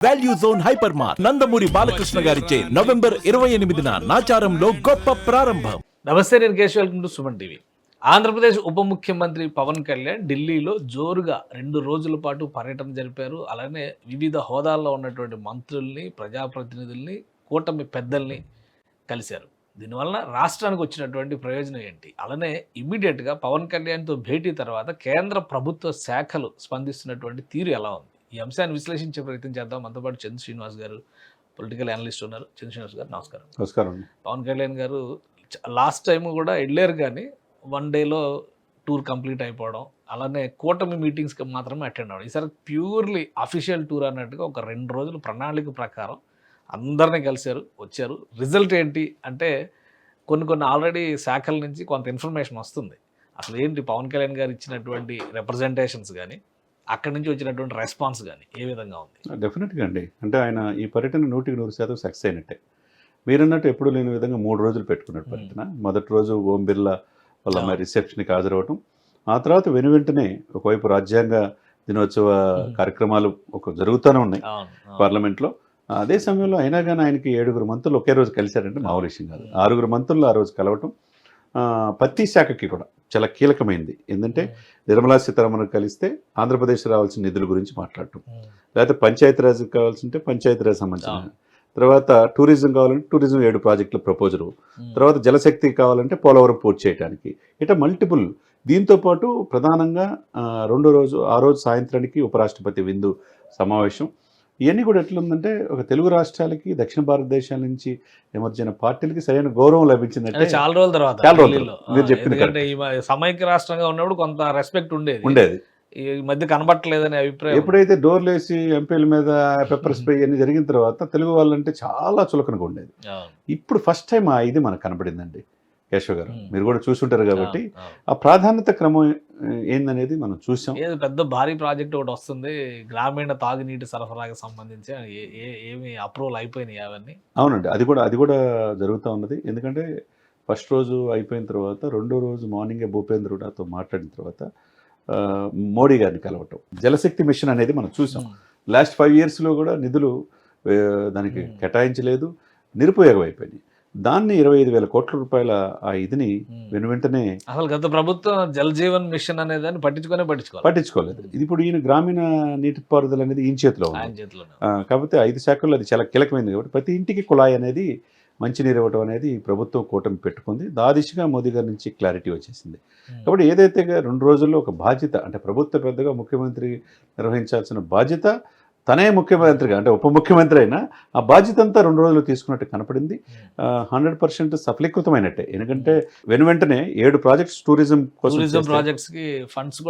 Value zone hyper mart Nandamuri Balakrishna గారిచే November 28న నాచారంలో గొప్ప ప్రారంభం. నమస్తే, నేను Keshav. Welcome to Suman TV. Andhra Pradesh ఉప ముఖ్యమంత్రి పవన్ కళ్యాణ్ ఢిల్లీలో జోరుగా 2 రోజుల పాటు పర్యటన జరిపారు. అలానే వివిధ హోదాల్లో ఉన్నటువంటి మంత్రుల్ని, ప్రజాప్రతినిధుల్ని, కూటమి పెద్దల్ని కలిశారు. దీనివల్ల రాష్ట్రానికి వచ్చినటువంటి ప్రయోజనం ఏంటి? అలానే ఇమ్మీడియట్గా పవన్ కళ్యాణ్తో భేటీ తర్వాత కేంద్ర ప్రభుత్వ శాఖలు స్పందిస్తున్నటువంటి తీరు ఎలా ఉంది? ఈ అంశాన్ని విశ్లేషించే ప్రయత్నం చేద్దాం. మనతో పాటు చంద్ర శ్రీనివాస్ గారు, పొలిటికల్ అనలిస్ట్ ఉన్నారు. చంద్ర శ్రీనివాస్ గారు నమస్కారం. నమస్కారం. పవన్ కళ్యాణ్ గారు లాస్ట్ టైం కూడా వెళ్ళారు, కానీ 1 డేలో టూర్ కంప్లీట్ అయిపోవడం, అలానే కూటమి మీటింగ్స్కి మాత్రమే అటెండ్ అవ్వడం. ఈసారి ప్యూర్లీ అఫీషియల్ టూర్ అన్నట్టుగా ఒక 2 రోజులు ప్రణాళిక ప్రకారం అందరినీ కలిశారు, వచ్చారు. రిజల్ట్ ఏంటి అంటే కొన్ని ఆల్రెడీ శాఖల నుంచి కొంత ఇన్ఫర్మేషన్ వస్తుంది. అసలు ఏంటి పవన్ కళ్యాణ్ గారు ఇచ్చినటువంటి రిప్రజెంటేషన్స్ కానీ, అక్కడి నుంచి వచ్చినటువంటి రెస్పాన్స్ కానీ ఏ విధంగా ఉంది? డెఫినెట్గా అండి. అంటే ఆయన ఈ పర్యటన 100% సక్సెస్ అయినట్టే. మీరన్నట్టు ఎప్పుడు లేని విధంగా 3 రోజులు పెట్టుకున్నట్టు పర్యటన. మొదటి రోజు ఓం బిర్లా వాళ్ళ రిసెప్షన్కి హాజరవటం, ఆ తర్వాత వెనువెంటనే ఒకవైపు రాజ్యాంగ దినోత్సవ కార్యక్రమాలు జరుగుతూనే ఉన్నాయి పార్లమెంట్లో. అదే సమయంలో అయినా కానీ ఆయనకి 7 మంత్రులు ఒకే రోజు కలిశారంటే మామూలు విషయం కాదు. 6 మంత్రులు ఆ రోజు కలవటం ప్రతి శాఖకి కూడా చాలా కీలకమైంది. ఏంటంటే నిర్మలా సీతారామన్ కలిస్తే ఆంధ్రప్రదేశ్ రావాల్సిన నిధుల గురించి మాట్లాడటం, లేకపోతే పంచాయతీరాజ్ కావాల్సింటే పంచాయతీరాజ్ సంబంధించిన, తర్వాత టూరిజం కావాలంటే టూరిజం 7 ప్రాజెక్టుల ప్రపోజల్, తర్వాత జలశక్తి కావాలంటే పోలవరం పూర్తి చేయడానికి, ఇట్లా మల్టిపుల్. దీంతోపాటు ప్రధానంగా ఆ రోజు సాయంత్రానికి ఉపరాష్ట్రపతి విందు సమావేశం. ఇవన్నీ కూడా ఎట్లుందంటే ఒక తెలుగు రాష్ట్రాలకి దక్షిణ భారతదేశాల నుంచి ఎమర్జైన పార్టీలకి సరైన గౌరవం లభించిందంటే చాలా రోజుల తర్వాత. మీరు చెప్పింది సమైక్య రాష్ట్రంగా ఉన్నప్పుడు కొంత రెస్పెక్ట్ ఉండేది. ఈ మధ్య కనబట్టలేదనే అభిప్రాయం. ఎప్పుడైతే డోర్లు వేసి ఎంపీల మీద పెప్పర్ స్ప్రే అన్ని జరిగిన తర్వాత తెలుగు వాళ్ళంటే చాలా చులకనగా ఉండేది. ఇప్పుడు ఫస్ట్ టైం ఇది మనకు కనబడిందండి కేశవ్ గారు. మీరు కూడా చూసుంటారు కాబట్టి ఆ ప్రాధాన్యత క్రమం ఏందనేది మనం చూసాం. పెద్ద భారీ ప్రాజెక్ట్ ఒకటి వస్తుంది, గ్రామీణ తాగునీటి సరఫరాకి సంబంధించి ఏమి అప్రూవల్ అయిపోయినాయి అవన్నీ. అవునండి, అది కూడా జరుగుతూ ఉన్నది. ఎందుకంటే ఫస్ట్ రోజు అయిపోయిన తర్వాత 2వ రోజు మార్నింగే భూపేంద్రుడితో మాట్లాడిన తర్వాత మోడీ గారిని కలవటం, జలశక్తి మిషన్ అనేది మనం చూసాం. లాస్ట్ 5 ఇయర్స్లో కూడా నిధులు దానికి కేటాయించలేదు, నిరుపయోగం అయిపోయినాయి. దాన్ని 25,000 కోట్ల రూపాయల ఆ ఇదిని వెంటనే అసలు గత ప్రభుత్వం జల్ జీవన్ మిషన్ అనేదాన్ని పట్టించుకోలేదు. ఇది ఇప్పుడు ఈయన గ్రామీణ నీటిపారుదల అనేది ఈయన చేతిలో ఉంది. కాకపోతే 5 శాఖల్లో అది చాలా కీలకమైంది కాబట్టి ప్రతి ఇంటికి కుళాయి అనేది, మంచినీరు ఇవ్వటం అనేది ప్రభుత్వం కూటమి పెట్టుకుంది. ఆ దిశగా మోదీ గారి నుంచి క్లారిటీ వచ్చేసింది. కాబట్టి ఏదైతే 2 రోజుల్లో ఒక బాధ్యత, అంటే ప్రభుత్వ పెద్దగా ముఖ్యమంత్రి నిర్వహించాల్సిన బాధ్యత తనే ముఖ్యమంత్రిగా, అంటే ఉప ముఖ్యమంత్రి అయినా ఆ బాధ్యత అంతా 2 రోజులు తీసుకున్నట్టు కనపడింది. 100% సఫలీకృతమైనట్టే. ఎందుకంటే వెంటనే 7 ప్రాజెక్ట్స్ టూరిజం ప్రాజెక్ట్స్కి ఫండ్స్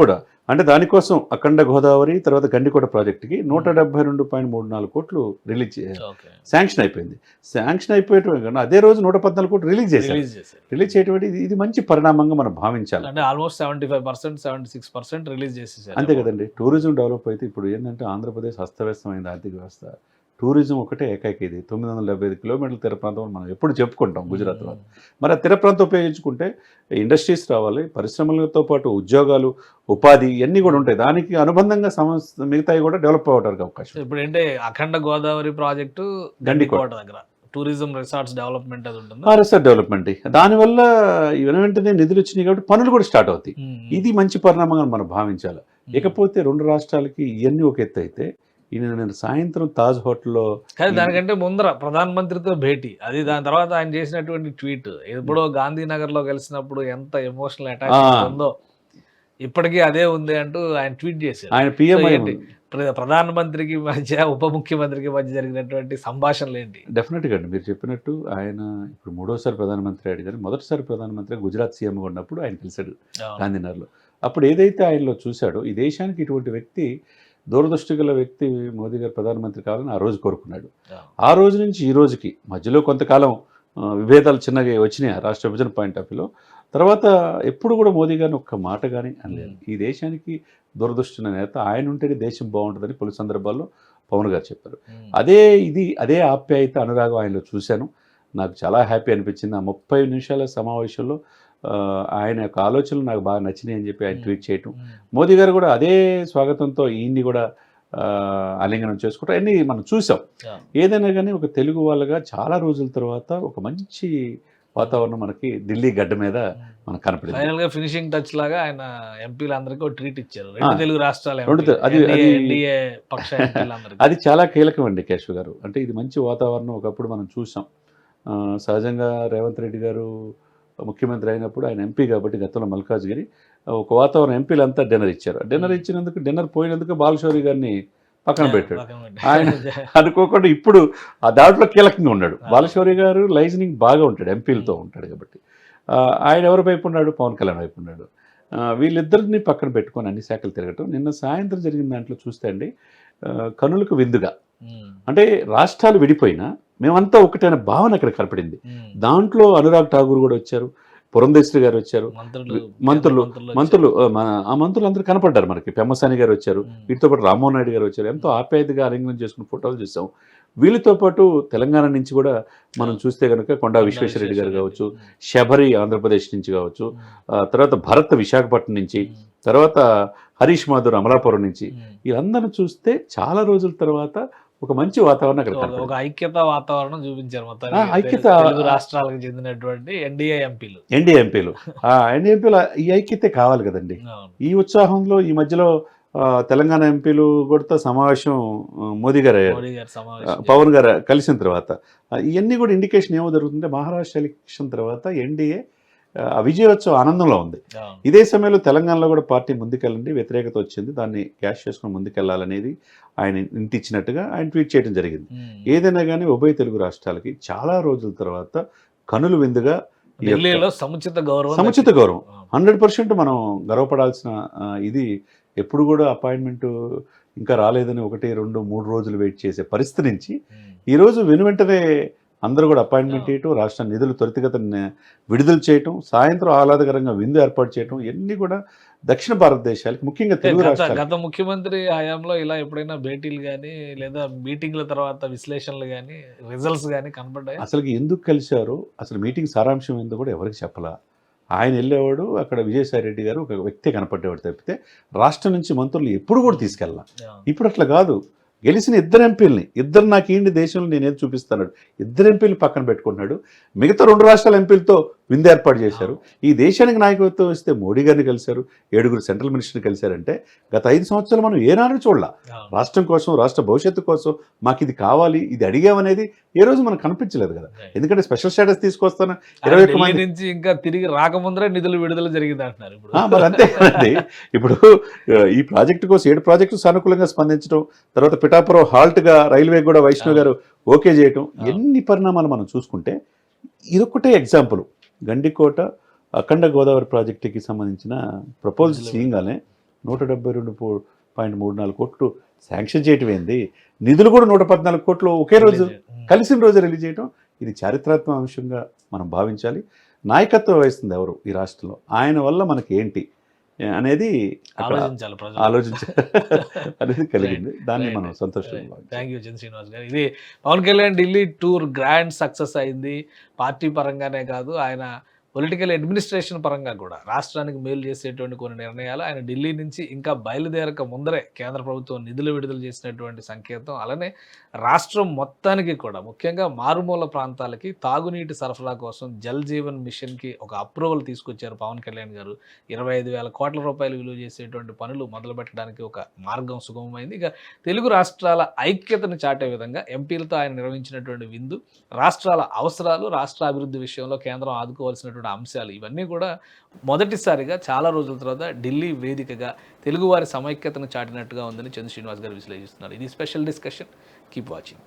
కూడా అంటే దానికోసం అఖండ గోదావరి, తర్వాత గండికోట ప్రాజెక్టుకి 172.34 కోట్లు రిలీజ్ శాంక్షన్ అయిపోయింది. శాంక్షన్ అయిపోయేటమే కానీ అదే రోజు 114 కోట్లు రిలీజ్ చేయటువంటి ఇది మంచి పరిణామంగా మనం భావించాలి. అంటే ఆల్మోస్ట్ 75%, 76% రిలీజ్ చేసేసారు. అంతే కదండి. టూరిజం డెవలప్ అయితే ఇప్పుడు ఏంటంటే ఆంధ్రప్రదేశ్ అస్తవ్యస్తమైంది ఆర్థిక వ్యవస్థ. టూరిజం ఒకటే ఏకైక ఇది. 975 కిలోమీటర్ల తీర ప్రాంతం మనం ఎప్పుడు చెప్పుకుంటాం గుజరాత్ వాళ్ళు. మరి ఆ తీర ప్రాంతం ఉపయోగించుకుంటే ఇండస్ట్రీస్ రావాలి, పరిశ్రమలతో పాటు ఉద్యోగాలు, ఉపాధి ఇవన్నీ కూడా ఉంటాయి. దానికి అనుబంధంగా మిగతాయి కూడా డెవలప్ అవ్వడానికి అవకాశం. ఇప్పుడు ఏంటంటే అఖండ గోదావరి ప్రాజెక్టు గండికోట దగ్గర టూరిజం రిసార్ట్స్ డెవలప్మెంట్ అది ఉంటుంది. రిసార్ట్ డెవలప్మెంట్ దానివల్ల వెంటనే నిధులు వచ్చినాయి కాబట్టి పనులు కూడా స్టార్ట్ అవుతాయి. ఇది మంచి పరిణామంగా మనం భావించాలి. ఇకపోతే 2 రాష్ట్రాలకి ఇవన్నీ ఒక ఎత్తు అయితే నేను సాయంత్రం తాజ్ హోటల్లో, కానీ దానికంటే ముందర ప్రధానమంత్రితో భేటీ, అది దాని తర్వాత ఆయన చేసినటువంటి ట్వీట్, ఎప్పుడో గాంధీనగర్లో కలిసినప్పుడు ఎంత ఎమోషనల్ అటాచ్మెంట్ ఉందో ఇప్పటికీ అదే ఉంది అంటూ ఆయన ట్వీట్ చేశారు. ఆయన పిఎం ప్రధానమంత్రికి మధ్య ఉప ముఖ్యమంత్రికి మధ్య జరిగినటువంటి సంభాషణలు ఏంటి? డెఫినెట్గా అండి, మీరు చెప్పినట్టు ఆయన ఇప్పుడు 3వసారి ప్రధానమంత్రి అయ్యాడు, కానీ మొదటిసారి ప్రధానమంత్రి గుజరాత్ సీఎంగా ఉన్నప్పుడు ఆయన కలిశాడు గాంధీనగర్లో. అప్పుడు ఏదైతే ఆయనలో చూశాడో, ఈ దేశానికి ఇటువంటి వ్యక్తి, దూరదృష్టి గల వ్యక్తి మోదీ గారు ప్రధానమంత్రి కావాలని ఆ రోజు కోరుకున్నాడు. ఆ రోజు నుంచి ఈ రోజుకి మధ్యలో కొంతకాలం విభేదాలు చిన్నగా వచ్చినాయి రాష్ట్ర విభజన పాయింట్ ఆఫ్ వ్యూలో. తర్వాత ఎప్పుడు కూడా మోదీ గారిని ఒక్క మాట కానీ అనలేదు. ఈ దేశానికి దూరదృష్టిన నేత, ఆయన ఉంటేనే దేశం బాగుంటుందని పలు సందర్భాల్లో పవన్ గారు చెప్పారు. అదే ఆప్యాయత, అనురాగం ఆయనలో చూశాను. నాకు చాలా హ్యాపీ అనిపించింది. ఆ 30 నిమిషాల సమావేశంలో ఆయన యొక్క ఆలోచనలు నాకు బాగా నచ్చినాయి అని చెప్పి ఆయన ట్వీట్ చేయటం. మోదీ గారు కూడా అదే స్వాగతంతో ఈయన్ని కూడా ఆలింగనం చేసుకోవటం అన్నీ మనం చూసాం. ఏదైనా కానీ ఒక తెలుగు వాళ్ళగా చాలా రోజుల తర్వాత ఒక మంచి వాతావరణం మనకి ఢిల్లీ గడ్డ మీద మనకు కనపడింది. ఫైనల్ గా ఫినిషింగ్ టచ్ లాగా ఆయన ఎంపీలందరికీ ఒక ట్రీట్ ఇచ్చారు. రెండు తెలుగు రాష్ట్రాల ఎన్డీఏ పక్ష ఎంపీలందరికీ. అది చాలా కీలకం అండి కేశవ్ గారు. అంటే ఇది మంచి వాతావరణం ఒకప్పుడు మనం చూసాం. సహజంగా రేవంత్ రెడ్డి గారు ముఖ్యమంత్రి అయినప్పుడు ఆయన ఎంపీ కాబట్టి గతంలో మల్కాజ్గిరి ఒక వాతావరణం ఎంపీలంతా డిన్నర్ ఇచ్చారు. డిన్నర్ ఇచ్చినందుకు డిన్నర్ పోయినందుకు బాలశౌరి గారిని పక్కన పెట్టాడు. ఆయన అనుకోకుండా ఇప్పుడు ఆ దాంట్లో కీలకంగా ఉన్నాడు. బాలశౌరి గారు లైజనింగ్ బాగా ఉంటాడు, ఎంపీలతో ఉంటాడు కాబట్టి. ఆయన ఎవరి వైపు ఉన్నాడు? పవన్ కళ్యాణ్ వైపు ఉన్నాడు. వీళ్ళిద్దరిని పక్కన పెట్టుకొని అన్ని శాఖలు తిరగటం. నిన్న సాయంత్రం జరిగిన దాంట్లో చూస్తే అండి కనులకు విందుగా, అంటే రాష్ట్రాలు విడిపోయినా మేమంతా ఒకటైన భావన అక్కడ కనపడింది. దాంట్లో అనురాగ్ ఠాగూర్ కూడా వచ్చారు, పురంధేశ్వరి గారు వచ్చారు, మంత్రులు ఆ మంత్రులు అందరూ కనపడ్డారు మనకి. పెమ్మసాని గారు వచ్చారు, వీటితో పాటు రామ్మోహన్ నాయుడు గారు వచ్చారు. ఎంతో ఆప్యాయతగా ఆలింగనం చేసుకుని ఫోటోలు చూసాం. వీళ్ళతో పాటు తెలంగాణ నుంచి కూడా మనం చూస్తే కనుక కొండా విశ్వేశ్వరరెడ్డి గారు కావచ్చు, శబరి ఆంధ్రప్రదేశ్ నుంచి కావచ్చు, తర్వాత భరత్ విశాఖపట్నం నుంచి, తర్వాత హరీష్ మాధుర్ అమలాపురం నుంచి, వీళ్ళందరూ చూస్తే చాలా రోజుల తర్వాత ఒక మంచి వాతావరణం అక్కడ ఒక ఐక్యత వాతావరణం చూపించారు మొత్తం. ఐక్యత తెలుగు రాష్ట్రాలకు చెందినటువంటి ఎన్డీఏ ఎంపీలు ఈ ఐక్యతే కావాలి కదండి. ఈ ఉత్సాహంలో ఈ మధ్యలో తెలంగాణ ఎంపీలు కూడా సమావేశం మోదీ గారు అయ్యారు, పవన్ గారు కలిసిన తర్వాత ఇవన్నీ కూడా ఇండికేషన్ ఏమో జరుగుతుంటే మహారాష్ట్ర ఎలక్షన్ తర్వాత ఎన్డీఏ విజయోత్సవ ఆనందంలో ఉంది. ఇదే సమయంలో తెలంగాణలో కూడా పార్టీ ముందుకెళ్ళండి, వ్యతిరేకత వచ్చింది, దాన్ని క్యాష్ చేసుకుని ముందుకెళ్లాలనేది ఆయన ఇంటిచ్చినట్టుగా ఆయన ట్వీట్ చేయడం జరిగింది. ఏదైనా కానీ ఉభయ తెలుగు రాష్ట్రాలకి చాలా రోజుల తర్వాత కనులు విందుగా సముచిత గౌరవం 100% మనం గర్వపడాల్సిన ఇది. ఎప్పుడు కూడా అపాయింట్మెంట్ ఇంకా రాలేదని 1, 2, 3 రోజులు వెయిట్ చేసే పరిస్థితి నుంచి ఈరోజు వెనువెంటనే అందరూ కూడా అపాయింట్మెంట్ చేయటం, రాష్ట్ర నిధులు త్వరితగతిన విడుదల చేయటం, సాయంత్రం ఆహ్లాదకరంగా విందు ఏర్పాటు చేయటం, ఇవన్నీ కూడా దక్షిణ భారతదేశాలకి ముఖ్యంగా తెలుగు రాష్ట్రాలు. గత ముఖ్యమంత్రి హయాంలో ఇలా ఎప్పుడైనా భేటీలు కానీ లేదా మీటింగ్ల తర్వాత విశ్లేషణలు కానీ రిజల్ట్స్ కానీ కనపడ్డాయి? అసలు ఎందుకు కలిశారు, అసలు మీటింగ్ సారాంశం ఏందో కూడా ఎవరికి చెప్పలా. ఆయన వెళ్ళేవాడు, అక్కడ విజయసాయి రెడ్డి గారు ఒక వ్యక్తి కనపడేవాడు తప్పితే రాష్ట్రం నుంచి మంత్రులు ఎప్పుడు కూడా తీసుకెళ్ళా. ఇప్పుడు అట్లా కాదు. గెలిచిన ఇద్దరు ఎంపీలని, ఇద్దరు నాకు ఏంటి దేశంలో నేనేది చూపిస్తాడు, ఇద్దరు ఎంపీలు పక్కన పెట్టుకున్నాడు. మిగతా 2 రాష్ట్రాల ఎంపీలతో విందు ఏర్పాటు చేశారు. ఈ దేశానికి నాయకత్వం ఇస్తే మోడీ గారిని కలిశారు, 7 సెంట్రల్ మినిస్టర్ని కలిశారంటే గత 5 సంవత్సరాలు మనం ఏనాడు చూడాల. రాష్ట్రం కోసం, రాష్ట్ర భవిష్యత్తు కోసం మాకు ఇది కావాలి, ఇది అడిగామనేది ఏ రోజు మనకు కనిపించలేదు కదా. ఎందుకంటే స్పెషల్ స్టేటస్ తీసుకొస్తాను 21 మంది నుంచి ఇంకా తిరిగి రాకముందరే నిధులు విడుదల జరిగింది అంటున్నారు. మరి అంతే కదండి. ఇప్పుడు ఈ ప్రాజెక్టు కోసం 7 ప్రాజెక్టు సానుకూలంగా స్పందించడం, తర్వాత పిఠాపురం హాల్ట్గా రైల్వే కూడా వైష్ణవ్ గారు ఓకే చేయటం, ఎన్ని పరిణామాలు మనం చూసుకుంటే ఇదొక్కటే ఎగ్జాంపుల్. గండికోట అఖండ గోదావరి ప్రాజెక్టుకి సంబంధించిన ప్రపోజల్ చేయగానే 172.34 కోట్లు శాంక్షన్ చేయటం ఏంది, నిధులు కూడా 114 కోట్లు ఒకే రోజు కలిసిన రోజు రిలీజ్ చేయటం, ఇది చారిత్రాత్మక అంశంగా మనం భావించాలి. నాయకత్వం వహిస్తుంది ఎవరు ఈ రాష్ట్రంలో, ఆయన వల్ల మనకి ఏంటి అనేది ఆలోచించాలి అనేది కలిగింది. దాన్ని మనం సంతోషంగా. Thank you Srinivas garu. ఇది Pawan Kalyan Delhi tour grand success అయింది. పార్టీ పరంగానే కాదు, ఆయన పొలిటికల్ అడ్మినిస్ట్రేషన్ పరంగా కూడా రాష్ట్రానికి మేలు చేసేటువంటి కొన్ని నిర్ణయాలు ఆయన ఢిల్లీ నుంచి ఇంకా బయలుదేరక ముందరే కేంద్ర ప్రభుత్వం నిధులు విడుదల చేసినటువంటి సంకేతం. అలానే రాష్ట్రం మొత్తానికి కూడా ముఖ్యంగా మారుమూల ప్రాంతాలకి తాగునీటి సరఫరా కోసం జల్ జీవన్ మిషన్కి ఒక అప్రూవల్ తీసుకొచ్చారు పవన్ కళ్యాణ్ గారు. 25,000 కోట్ల రూపాయలు విలువ చేసేటువంటి పనులు మొదలుపెట్టడానికి ఒక మార్గం సుగమమైంది. ఇక తెలుగు రాష్ట్రాల ఐక్యతను చాటే విధంగా ఎంపీలతో ఆయన నిర్వహించినటువంటి విందు, రాష్ట్రాల అవసరాలు, రాష్ట్ర అభివృద్ధి విషయంలో కేంద్రం ఆదుకోవాల్సినటువంటి అంశాలు, ఇవన్నీ కూడా మొదటిసారిగా చాలా రోజుల తర్వాత ఢిల్లీ వేదికగా తెలుగువారి సమైక్యతను చాటినట్టుగా ఉందని చంద్ర శ్రీనివాస్ గారు విశ్లేషిస్తున్నారు. ఇది స్పెషల్ డిస్కషన్. Keep watching.